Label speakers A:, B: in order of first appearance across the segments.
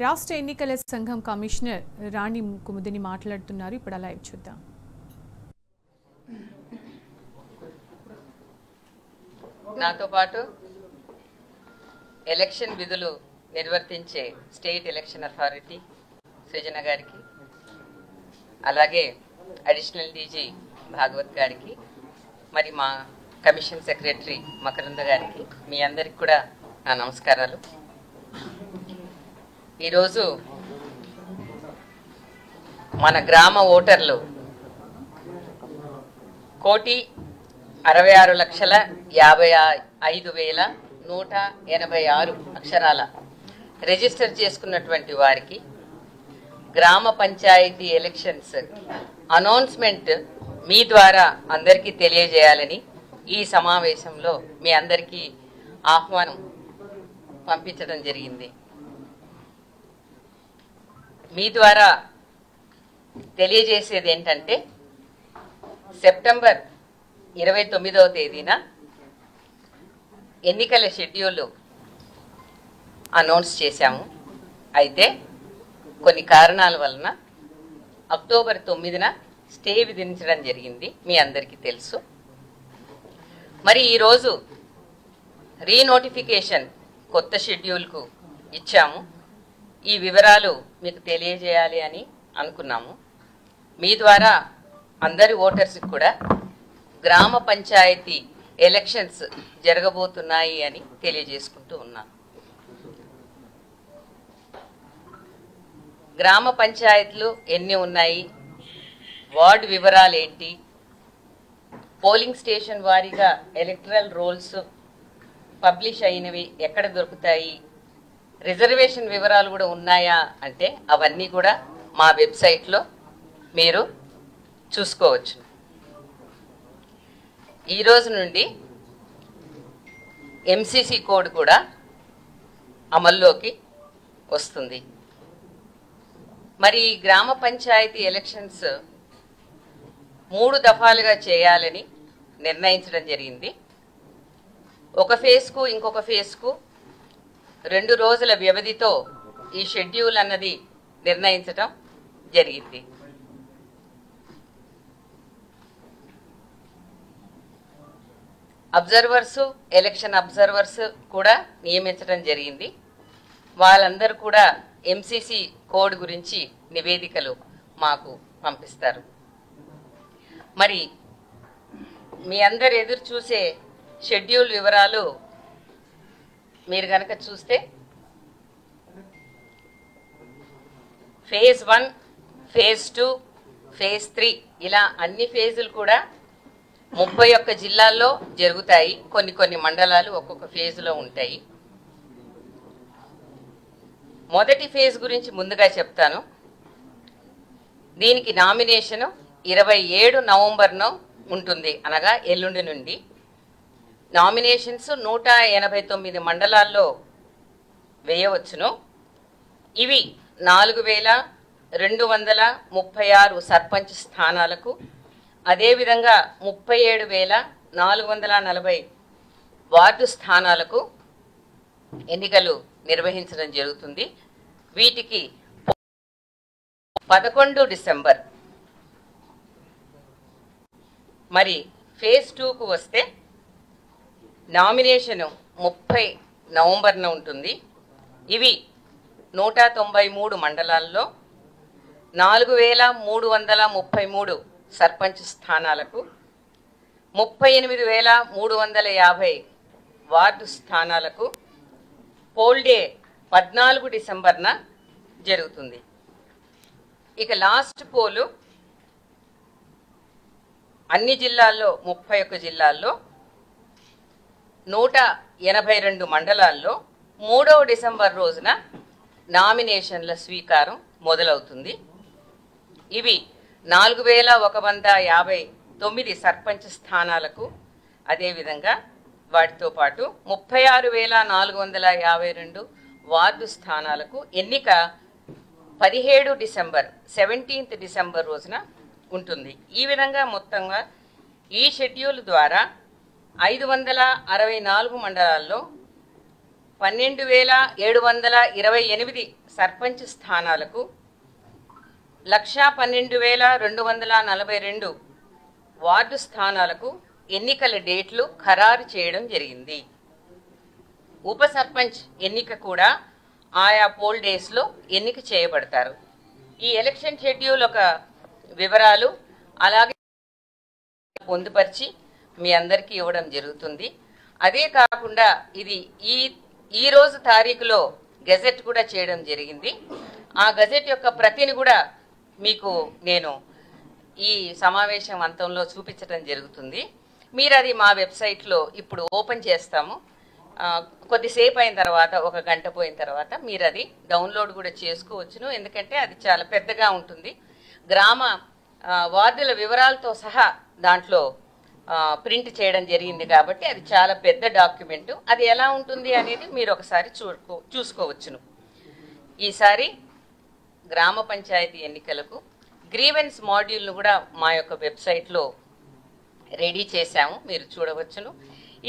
A: రాష్ట్ర ఎన్నికల సంఘం కమిషనర్ రాణి కుముదిని మాట్లాడుతున్నారు. ఇప్పుడు లైవ్ చూద్దాం.
B: నాతో పాటు ఎలక్షన్ విధులు నిర్వర్తించే స్టేట్ ఎలక్షన్ అథారిటీ సృజన గారికి, అలాగే అడిషనల్ డీజీ భాగవత్ గారికి, మరి మా కమిషన్ సెక్రటరీ మకరంద గారికి, మీ అందరికి కూడా నా నమస్కారాలు. ఈరోజు మన గ్రామ ఓటర్లు 1,66,55,186 అక్షరాల రిజిస్టర్ చేసుకున్నటువంటి వారికి గ్రామ పంచాయతీ ఎలక్షన్స్ అనౌన్స్మెంట్ మీ ద్వారా అందరికీ తెలియజేయాలని ఈ సమావేశంలో మీ అందరికీ ఆహ్వానం పంపించడం జరిగింది. మీ ద్వారా తెలియజేసేది ఏంటంటే, సెప్టెంబర్ 29వ తేదీన ఎన్నికల షెడ్యూల్ అనౌన్స్ చేశాము. అయితే కొన్ని కారణాల వలన అక్టోబర్ 9న స్టే విధించడం జరిగింది, మీ అందరికీ తెలుసు. మరి ఈరోజు రీనోటిఫికేషన్ కొత్త షెడ్యూల్కు ఇచ్చాము. ఈ వివరాలు మీకు తెలియజేయాలి అని అనుకున్నాము. మీ ద్వారా అందరి ఓటర్స్కి కూడా గ్రామ పంచాయతీ ఎలక్షన్స్ జరగబోతున్నాయి అని తెలియజేసుకుంటూ ఉన్నాను. గ్రామ పంచాయతీలు ఎన్ని ఉన్నాయి, వార్డు వివరాలు ఏంటి, పోలింగ్ స్టేషన్ వారీగా ఎలక్టరల్ రోల్స్ పబ్లిష్ అయినవి ఎక్కడ దొరుకుతాయి, రిజర్వేషన్ వివరాలు కూడా ఉన్నాయా అంటే అవన్నీ కూడా మా వెబ్సైట్లో మీరు చూసుకోవచ్చు. ఈరోజు నుండి ఎంసీసీ కోడ్ కూడా అమల్లోకి వస్తుంది. మరి గ్రామ పంచాయతీ ఎలక్షన్స్ 3 దఫాలుగా చేయాలని నిర్ణయించడం జరిగింది. ఒక ఫేజ్కు ఇంకొక ఫేజ్కు 2 రోజుల వ్యవధితో ఈ షెడ్యూల్ అన్నది నిర్ణయించడం జరిగింది. అబ్జర్వర్స్, ఎలక్షన్ అబ్జర్వర్స్ కూడా నియమించడం జరిగింది. వాళ్ళందరూ కూడా ఎంసీసీ కోడ్ గురించి నివేదికలు మాకు పంపిస్తారు. మరి మీ అందరు ఎదురు చూసే షెడ్యూల్ వివరాలు మీరు కనుక చూస్తే, ఫేజ్ 1, ఫేజ్ 2, ఫేజ్ 3 ఇలా అన్ని ఫేజులు కూడా 31 జిల్లాల్లో జరుగుతాయి. కొన్ని మండలాలు ఒక్కొక్క ఫేజ్లో ఉంటాయి. మొదటి ఫేజ్ గురించి ముందుగా చెప్తాను. దీనికి నామినేషన్ 27 నవంబర్ను ఉంటుంది, అనగా ఎల్లుండి నుండి. నామినేషన్స్ 189 మండలాల్లో వేయవచ్చును. ఇవి 4,236 సర్పంచ్ స్థానాలకు, అదేవిధంగా 37,440 వార్డు స్థానాలకు ఎన్నికలు నిర్వహించడం జరుగుతుంది. వీటికి 11 డిసెంబర్. మరి ఫేజ్ 2కు వస్తే నామినేషన్ 30 నవంబర్న ఉంటుంది. ఇవి 193 మండలాల్లో 4,333 సర్పంచ్ స్థానాలకు, 38,350 వార్డు స్థానాలకు పోల్ డే 14 డిసెంబర్న జరుగుతుంది. ఇక లాస్ట్ పోలు అన్ని జిల్లాల్లో 31 జిల్లాల్లో 182 మండలాల్లో 3వ డిసెంబర్ రోజున నామినేషన్ల స్వీకారం మొదలవుతుంది. ఇవి 4,159 సర్పంచ్ స్థానాలకు, అదేవిధంగా వాటితో పాటు 36,452 వార్డు స్థానాలకు ఎన్నిక 17th డిసెంబర్ రోజున ఉంటుంది. ఈ విధంగా మొత్తంగా ఈ షెడ్యూల్ ద్వారా 564 మండలాల్లో 12,728 సర్పంచ్ స్థానాలకు 112,242 వార్డు స్థానాలకు ఎన్నికల డేట్లు ఖరారు చేయడం జరిగింది. ఉప సర్పంచ్ ఎన్నిక కూడా ఆయా పోల్ డేస్లో ఎన్నిక చేయబడతారు. ఈ ఎలక్షన్ షెడ్యూల్ ఒక వివరాలు అలాగే పొందుపరిచి మీ అందరికీ ఇవ్వడం జరుగుతుంది. అదే కాకుండా ఇది ఈ రోజు తారీఖులో గెజెట్ కూడా చేయడం జరిగింది. ఆ గెజెట్ యొక్క ప్రతిని కూడా మీకు నేను ఈ సమావేశం అంతంలో చూపించడం జరుగుతుంది. మీరు అది మా వెబ్సైట్లో ఇప్పుడు ఓపెన్ చేస్తాము. కొద్దిసేపు అయిన తర్వాత, ఒక గంట పోయిన తర్వాత మీరు అది డౌన్లోడ్ కూడా చేసుకోవచ్చును. ఎందుకంటే అది చాలా పెద్దగా ఉంటుంది. గ్రామ వార్డుల వివరాలతో సహా దాంట్లో ప్రింట్ చేయడం జరిగింది కాబట్టి అది చాలా పెద్ద డాక్యుమెంట్. అది ఎలా ఉంటుంది అనేది మీరు ఒకసారి చూసుకోవచ్చును. ఈసారి గ్రామ పంచాయతీ ఎన్నికలకు గ్రీవెన్స్ మాడ్యూల్ను కూడా మా యొక్క వెబ్సైట్లో రెడీ చేశాము, మీరు చూడవచ్చును.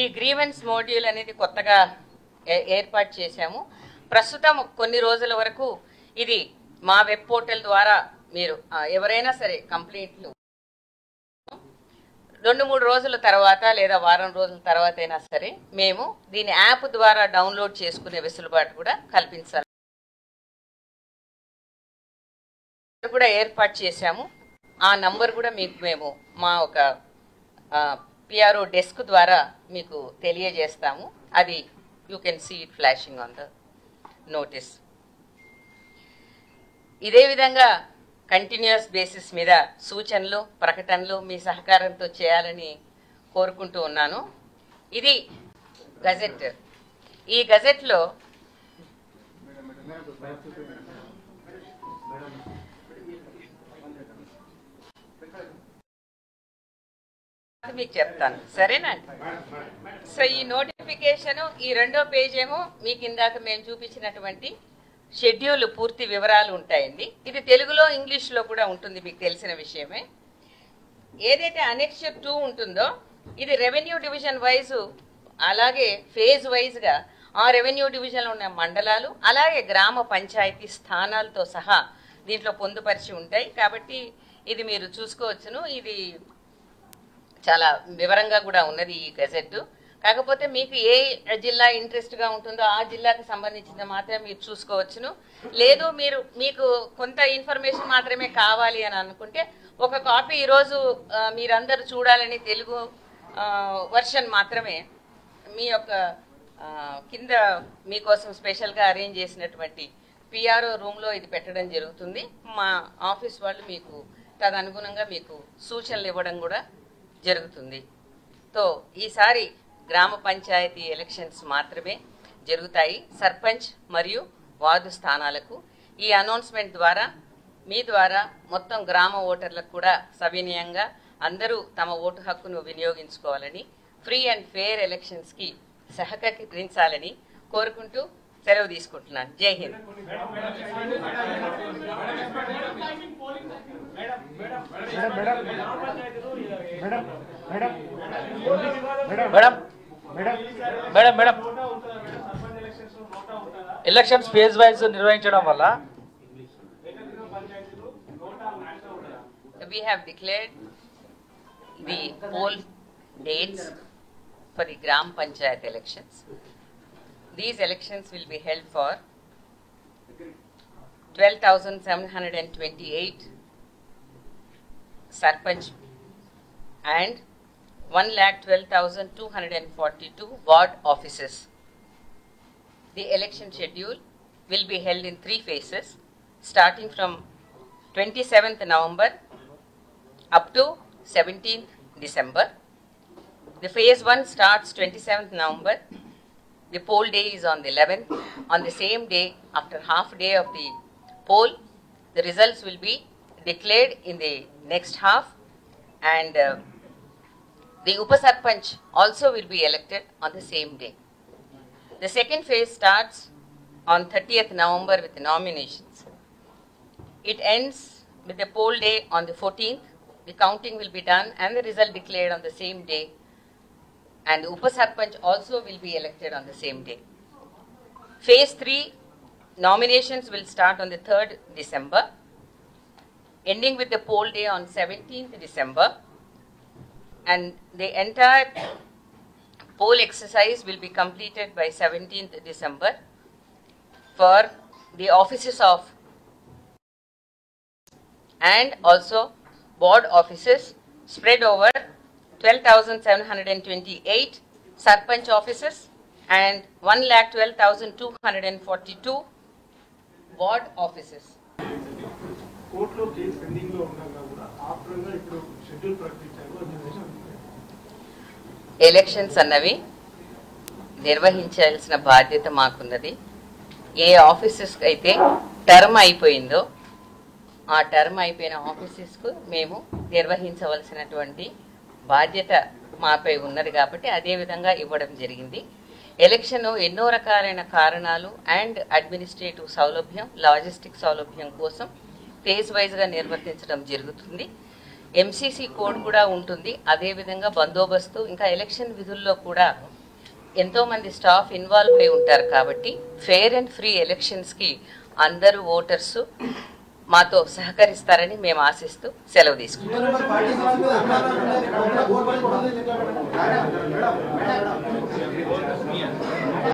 B: ఈ గ్రీవెన్స్ మాడ్యూల్ అనేది కొత్తగా ఏర్పాటు చేశాము. ప్రస్తుతం కొన్ని రోజుల వరకు ఇది మా వెబ్ పోర్టల్ ద్వారా మీరు ఎవరైనా సరే కంప్లైంట్లు 2-3 రోజుల తర్వాత లేదా వారం రోజుల తర్వాత అయినా సరే మేము దీని యాప్ ద్వారా డౌన్లోడ్ చేసుకునే వెసులుబాటు కూడా కల్పించాలి కూడా ఏర్పాటు చేశాము. ఆ నంబర్ కూడా మీకు మేము మా ఒక పిఆర్ఓ డెస్క్ ద్వారా మీకు తెలియజేస్తాము. అది you can see it flashing on the notice. ఇదే విధంగా కంటిన్యూస్ బేసిస్ మీద సూచనలు, ప్రకటనలు మీ సహకారంతో చేయాలని కోరుకుంటూ ఉన్నాను. ఇది గజెట్. ఈ గజెట్లో మీకు చెప్తాను, సరేనా? సో ఈ నోటిఫికేషన్ ఈ రెండో పేజ్ ఏమో మీకు ఇందాక మేము చూపించినటువంటి షెడ్యూల్ పూర్తి వివరాలు ఉంటాయండి. ఇది తెలుగులో ఇంగ్లీష్లో కూడా ఉంటుంది, మీకు తెలిసిన విషయమే. ఏదైతే అనెక్చర్ 2 ఉంటుందో ఇది రెవెన్యూ డివిజన్ వైజ్ అలాగే ఫేజ్ వైజ్గా ఆ రెవెన్యూ డివిజన్లో ఉన్న మండలాలు అలాగే గ్రామ పంచాయతీ స్థానాలతో సహా దీంట్లో పొందుపరిచి ఉంటాయి. కాబట్టి ఇది మీరు చూసుకోవచ్చును. ఇది చాలా వివరంగా కూడా ఉన్నది ఈ గెజెట్. కాకపోతే మీకు ఏ జిల్లా ఇంట్రెస్ట్గా ఉంటుందో ఆ జిల్లాకు సంబంధించిన మాత్రమే మీరు చూసుకోవచ్చును. లేదు మీకు కొంత ఇన్ఫర్మేషన్ మాత్రమే కావాలి అని అనుకుంటే ఒక కాపీ ఈరోజు మీరందరూ చూడాలని తెలుగు వర్షన్ మాత్రమే మీ యొక్క కింద మీకోసం స్పెషల్గా అరేంజ్ చేసినటువంటి పిఆర్ఓ రూమ్లో ఇది పెట్టడం జరుగుతుంది. మా ఆఫీస్ వాళ్ళు మీకు తదనుగుణంగా మీకు సూచనలు ఇవ్వడం కూడా జరుగుతుంది. సో ఈసారి గ్రామ పంచాయతీ ఎలక్షన్స్ మాత్రమే జరుగుతాయి సర్పంచ్ మరియు వార్డు స్థానాలకు. ఈ అనౌన్స్మెంట్ ద్వారా మీ ద్వారా మొత్తం గ్రామ ఓటర్లకు కూడా సవినయంగా అందరూ తమ ఓటు హక్కును వినియోగించుకోవాలని, ఫ్రీ అండ్ ఫెయిర్ ఎలక్షన్స్కి సహకరించాలని కోరుకుంటూ సెలవు తీసుకుంటున్నాను. జై హింద్.
C: ఎలక్షన్స్ ఫేజ్ వైజ్ నిర్వహించడం వల్ల
B: we have declared the poll dates for the Gram Panchayat elections. These elections will be held for 12,728 Sarpanch and 1,12,242 ward offices. The election schedule will be held in 3 phases, starting from 27th November up to 17th December. The phase 1 starts 27th November. The poll day is on the 11th. On the same day, after half day of the poll, the results will be declared in the next half, and the Upasarpanch also will be elected on the same day. The second phase starts on 30th November with nominations. It ends with the poll day on the 14th. The counting will be done and the result declared on the same day, and the Upasarpanch also will be elected on the same day. Phase 3 nominations will start on the 3rd December, ending with the poll day on 17th December, and the entire poll exercise will be completed by 17th December for the offices of and also board offices spread over 12,728 Sarpanch offices and 1,12,242 ward offices.
D: కోర్టులో case pending లో ఉండగా కూడా ఆఫ్టర్గా ఇప్పుడు schedule ప్రకటించారు.
B: Elections అన్నవి నిర్వహించాల్సిన బాధ్యత మాకున్నది. ఏ offices అయితే టర్మ్ అయిపోయిందో ఆ టర్మ్ అయిపోయిన ఆఫీసెస్కు మేము నిర్వహించవలసినటువంటి బాధ్యత మాపై ఉన్నది కాబట్టి అదే విధంగా ఇవ్వడం జరిగింది. ఎలక్షన్ ఎన్నో రకాలైన కారణాలు అండ్ అడ్మినిస్ట్రేటివ్ సౌలభ్యం, లాజిస్టిక్ సౌలభ్యం కోసం ఫేజ్ వైజ్గా నిర్వర్తించడం జరుగుతుంది. ఎంసీసీ కోడ్ కూడా ఉంటుంది. అదేవిధంగా బందోబస్తు ఇంకా ఎలక్షన్ విధుల్లో కూడా ఎంతోమంది స్టాఫ్ ఇన్వాల్వ్ అయి ఉంటారు కాబట్టి ఫెయిర్ అండ్ ఫ్రీ ఎలక్షన్స్కి అందరూ ఓటర్సు మాతో సహకరిస్తారని మేము ఆశిస్తూ సెలవు తీసుకుంటాం.